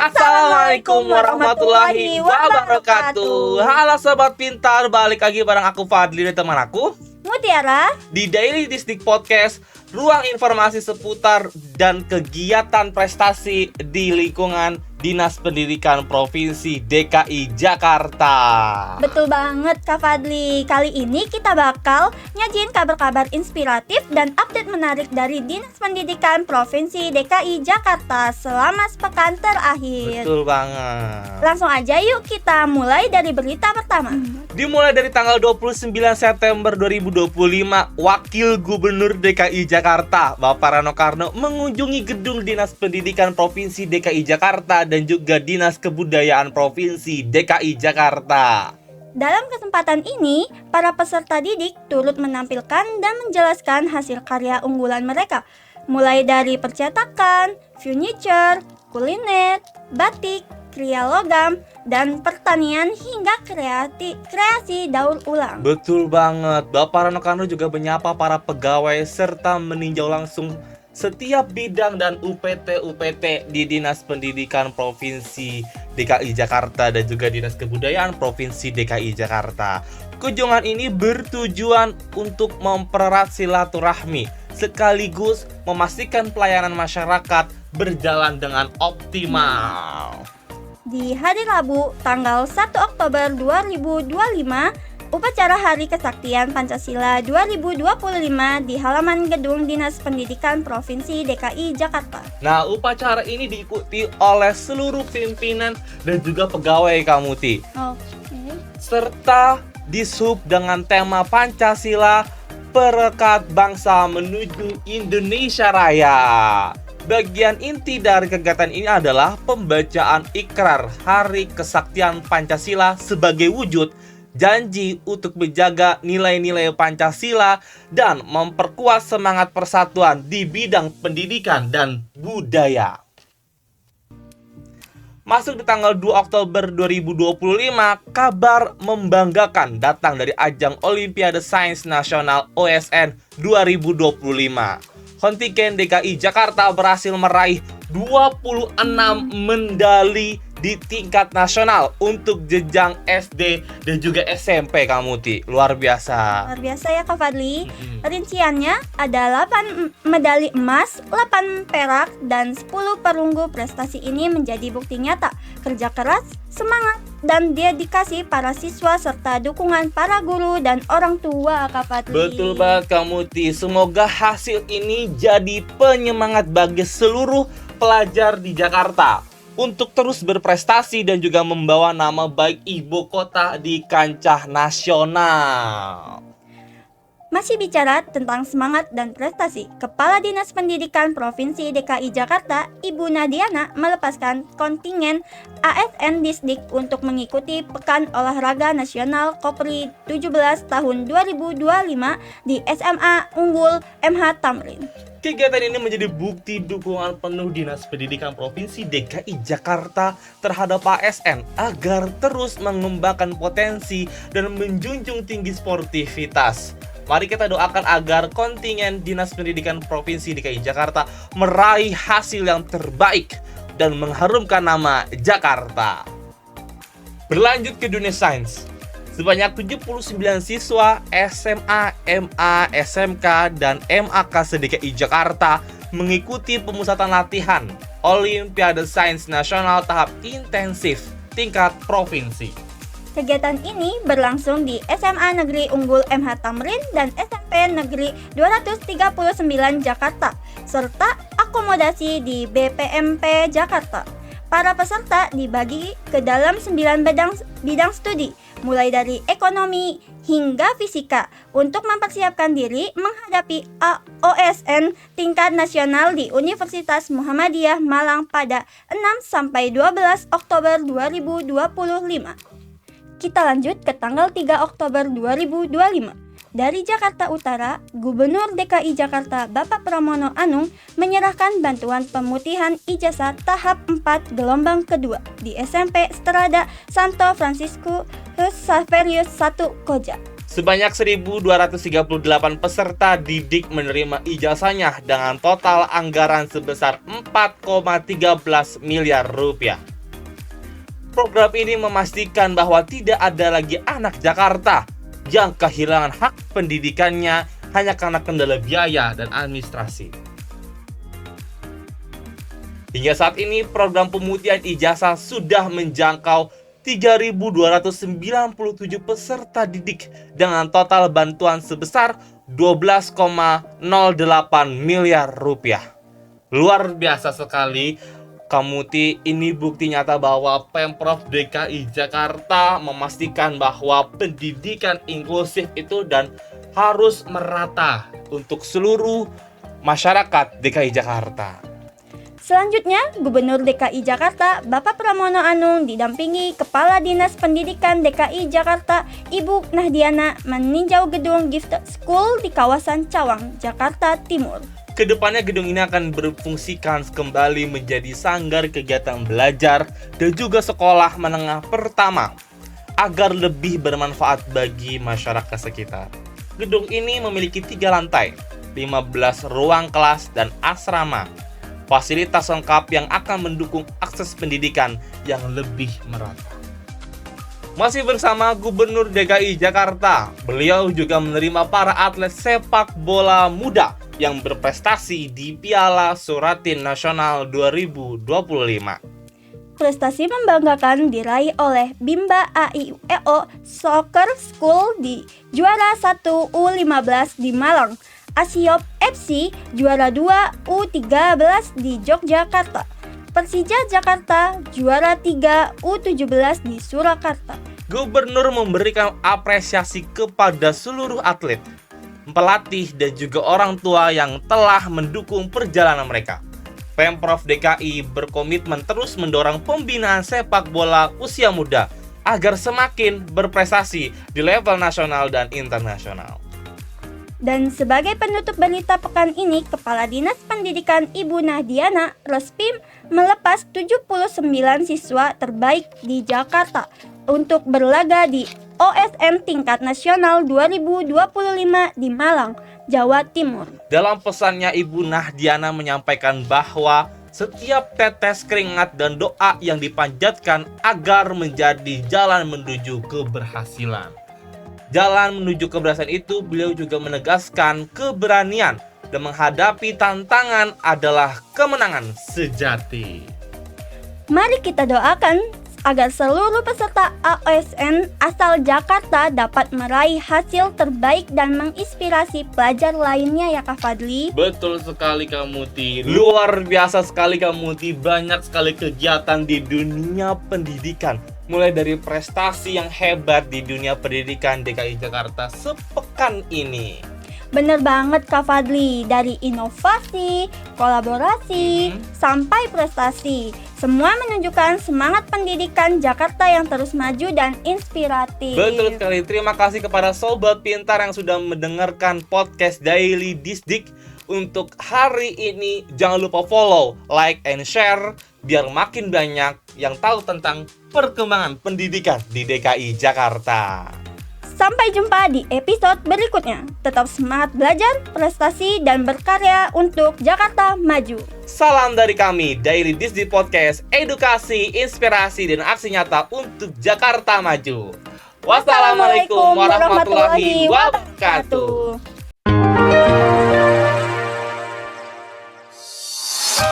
Assalamualaikum warahmatullahi wabarakatuh. Halo sobat pintar, balik lagi bareng aku Fadli dan teman aku Mutiara di Daily Distrik Podcast, ruang informasi seputar dan kegiatan prestasi di lingkungan Dinas Pendidikan Provinsi DKI Jakarta. Betul banget Kak Fadli. Kali ini kita bakal nyajiin kabar-kabar inspiratif dan update menarik dari Dinas Pendidikan Provinsi DKI Jakarta selama sepekan terakhir. Betul banget. Langsung aja yuk kita mulai dari berita pertama. Dimulai dari tanggal 29 September 2025, Wakil Gubernur DKI Jakarta, Bapak Rano Karno, mengunjungi gedung Dinas Pendidikan Provinsi DKI Jakarta dan juga Dinas Kebudayaan Provinsi DKI Jakarta. Dalam kesempatan ini, para peserta didik turut menampilkan dan menjelaskan hasil karya unggulan mereka, mulai dari percetakan, furniture, kuliner, batik, kriya logam, dan pertanian hingga kreasi daur ulang. Betul banget, Bapak Rano Karno juga menyapa para pegawai serta meninjau langsung setiap bidang dan UPT di Dinas Pendidikan Provinsi DKI Jakarta dan juga Dinas Kebudayaan Provinsi DKI Jakarta. Kunjungan ini bertujuan untuk mempererat silaturahmi sekaligus memastikan pelayanan masyarakat berjalan dengan optimal. Di hari Rabu, tanggal 1 Oktober 2025, upacara Hari Kesaktian Pancasila 2025 di halaman gedung Dinas Pendidikan Provinsi DKI Jakarta. Nah, upacara ini diikuti oleh seluruh pimpinan dan juga pegawai Kamuti. Oke. Serta disup dengan tema Pancasila, Perekat Bangsa Menuju Indonesia Raya. Bagian inti dari kegiatan ini adalah pembacaan ikrar Hari Kesaktian Pancasila sebagai wujud janji untuk menjaga nilai-nilai Pancasila dan memperkuat semangat persatuan di bidang pendidikan dan budaya. Masuk di tanggal 2 Oktober 2025, kabar membanggakan datang dari ajang Olimpiade Sains Nasional OSN 2025. Kontingen DKI Jakarta berhasil meraih 26 medali di tingkat nasional untuk jenjang SD dan juga SMP, Kamuti. Luar biasa. Luar biasa ya Kak Fadli. Rinciannya ada 8 medali emas, 8 perak, dan 10 perunggu. Prestasi ini menjadi bukti nyata kerja keras, semangat, dan dedikasi para siswa serta dukungan para guru dan orang tua, Kak Fadli. Betul banget, Kamuti. Semoga hasil ini jadi penyemangat bagi seluruh pelajar di Jakarta untuk terus berprestasi dan juga membawa nama baik ibu kota di kancah nasional. Masih bicara tentang semangat dan prestasi, Kepala Dinas Pendidikan Provinsi DKI Jakarta, Ibu Nadiana, melepaskan kontingen ASN Disdik untuk mengikuti Pekan Olahraga Nasional Kopri 17 tahun 2025 di SMA Unggul MH Tamrin. Kegiatan ini menjadi bukti dukungan penuh Dinas Pendidikan Provinsi DKI Jakarta terhadap ASN agar terus mengembangkan potensi dan menjunjung tinggi sportivitas. Mari kita doakan agar kontingen Dinas Pendidikan Provinsi DKI Jakarta meraih hasil yang terbaik dan mengharumkan nama Jakarta. Berlanjut ke dunia sains. Sebanyak 79 siswa SMA, MA, SMK, dan MAK se-DKI Jakarta mengikuti pemusatan latihan Olimpiade Sains Nasional tahap intensif tingkat provinsi. Kegiatan ini berlangsung di SMA Negeri Unggul MH Tamrin dan SMP Negeri 239 Jakarta, serta akomodasi di BPMP Jakarta. Para peserta dibagi ke dalam 9 bidang studi, mulai dari ekonomi hingga fisika, untuk mempersiapkan diri menghadapi OSN tingkat nasional di Universitas Muhammadiyah Malang pada 6-12 Oktober 2025. Kita lanjut ke tanggal 3 Oktober 2025. Dari Jakarta Utara, Gubernur DKI Jakarta Bapak Pramono Anung menyerahkan bantuan pemutihan ijazah tahap 4 gelombang kedua di SMP Strada Santo Francisco Xaverius I Koja. Sebanyak 1.238 peserta didik menerima ijazahnya dengan total anggaran sebesar 4,13 miliar rupiah. Program ini memastikan bahwa tidak ada lagi anak Jakarta yang kehilangan hak pendidikannya hanya karena kendala biaya dan administrasi. Hingga saat ini, program pemutihan ijazah sudah menjangkau 3.297 peserta didik dengan total bantuan sebesar 12,08 miliar rupiah. Luar biasa sekali. Kamuti, ini bukti nyata bahwa Pemprov DKI Jakarta memastikan bahwa pendidikan inklusif itu dan harus merata untuk seluruh masyarakat DKI Jakarta. Selanjutnya, Gubernur DKI Jakarta Bapak Pramono Anung didampingi Kepala Dinas Pendidikan DKI Jakarta Ibu Nahdiana meninjau gedung Gifted School di kawasan Cawang, Jakarta Timur. Kedepannya gedung ini akan berfungsikan kembali menjadi sanggar kegiatan belajar dan juga sekolah menengah pertama agar lebih bermanfaat bagi masyarakat sekitar. Gedung ini memiliki 3 lantai, 15 ruang kelas dan asrama. Fasilitas lengkap yang akan mendukung akses pendidikan yang lebih merata. Masih bersama Gubernur DKI Jakarta, beliau juga menerima para atlet sepak bola muda yang berprestasi di Piala Suratin Nasional 2025. Prestasi membanggakan diraih oleh Bimba AIUEO Soccer School di juara 1 U15 di Malang, Asiop FC juara 2 U13 di Yogyakarta, Persija Jakarta juara 3 U17 di Surakarta. Gubernur memberikan apresiasi kepada seluruh atlet, pelatih dan juga orang tua yang telah mendukung perjalanan mereka. Pemprov DKI berkomitmen terus mendorong pembinaan sepak bola usia muda agar semakin berprestasi di level nasional dan internasional. Dan sebagai penutup berita pekan ini, Kepala Dinas Pendidikan Ibu Nahdiana resmi melepas 79 siswa terbaik di Jakarta untuk berlaga di OSN tingkat nasional 2025 di Malang, Jawa Timur. Dalam pesannya, Ibu Nahdiana menyampaikan bahwa setiap tetes keringat dan doa yang dipanjatkan agar menjadi jalan menuju keberhasilan. Jalan menuju keberhasilan itu, beliau juga menegaskan keberanian dan menghadapi tantangan adalah kemenangan sejati. Mari kita doakan agar seluruh peserta ASN asal Jakarta dapat meraih hasil terbaik dan menginspirasi pelajar lainnya ya Kak Fadli. Betul sekali Kak Muti. Luar biasa sekali Kak Muti. Banyak sekali kegiatan di dunia pendidikan. Mulai dari prestasi yang hebat di dunia pendidikan DKI Jakarta sepekan ini. Bener banget Kak Fadli, dari inovasi, kolaborasi, sampai prestasi. Semua menunjukkan semangat pendidikan Jakarta yang terus maju dan inspiratif. Betul sekali, terima kasih kepada Sobat Pintar yang sudah mendengarkan podcast Daily Disdik. Untuk hari ini jangan lupa follow, like, and share biar makin banyak yang tahu tentang perkembangan pendidikan di DKI Jakarta. Sampai jumpa di episode berikutnya. Tetap semangat belajar, prestasi, dan berkarya untuk Jakarta maju. Salam dari kami, Daily Disdik Podcast, edukasi, inspirasi, dan aksi nyata untuk Jakarta maju. Wassalamualaikum warahmatullahi wabarakatuh.